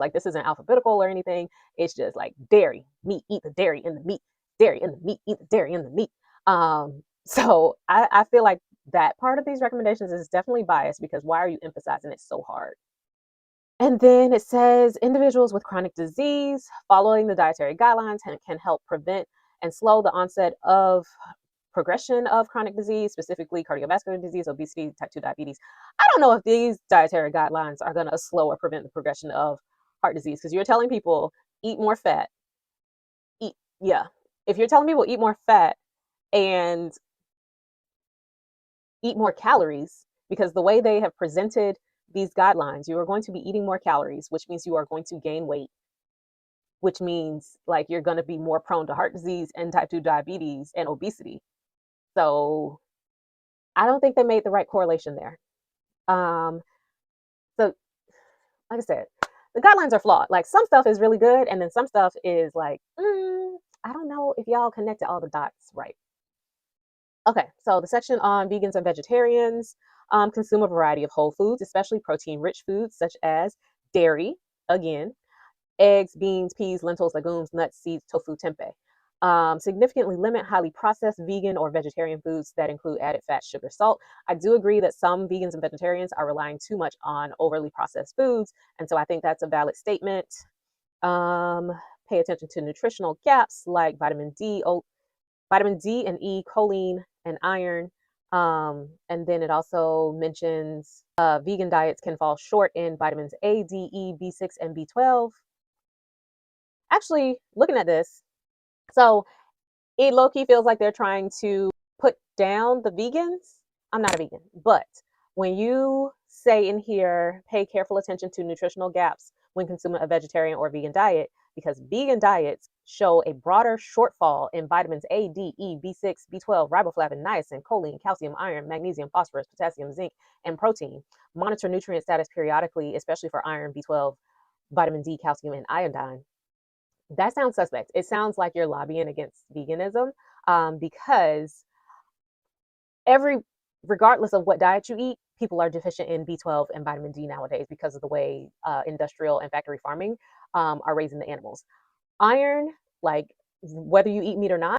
Like, this isn't alphabetical or anything. It's just like dairy, meat, eat the dairy in the meat, dairy in the meat, eat the dairy in the meat. So I feel like that part of these recommendations is definitely biased, because why are you emphasizing it so hard? And then it says individuals with chronic disease following the dietary guidelines can help prevent and slow the onset of progression of chronic disease, specifically cardiovascular disease, obesity, type 2 diabetes. I don't know if these dietary guidelines are going to slow or prevent the progression of heart disease, because you're telling people eat more fat. Eat, yeah. If you're telling people eat more fat and eat more calories, because the way they have presented these guidelines, you are going to be eating more calories, which means you are going to gain weight, which means like you're going to be more prone to heart disease and type 2 diabetes and obesity. So I don't think they made the right correlation there. Um, so, like I said, the guidelines are flawed. Like, some stuff is really good, and then some stuff is like, I don't know if y'all connected all the dots right. Okay, so the section on vegans and vegetarians consume a variety of whole foods, especially protein-rich foods such as dairy, again, eggs, beans, peas, lentils, legumes, nuts, seeds, tofu, tempeh. Significantly limit highly processed vegan or vegetarian foods that include added fat, sugar, salt. I do agree that some vegans and vegetarians are relying too much on overly processed foods, and so I think that's a valid statement. Um, Pay attention to nutritional gaps like vitamin D and E, choline, and iron. And then it also mentions vegan diets can fall short in vitamins A, D, E, B6, and B12. Actually, looking at this, so it low-key feels like they're trying to put down the vegans. I'm not a vegan, but when you say in here, pay careful attention to nutritional gaps when consuming a vegetarian or vegan diet, because vegan diets show a broader shortfall in vitamins A, D, E, B6, B12, riboflavin, niacin, choline, calcium, iron, magnesium, phosphorus, potassium, zinc, and protein. Monitor nutrient status periodically, especially for iron, B12, vitamin D, calcium, and iodine. That sounds suspect. It sounds like you're lobbying against veganism, because every regardless of what diet you eat, people are deficient in B12 and vitamin D nowadays because of the way industrial and factory farming are raising the animals. Iron, like, whether you eat meat or not,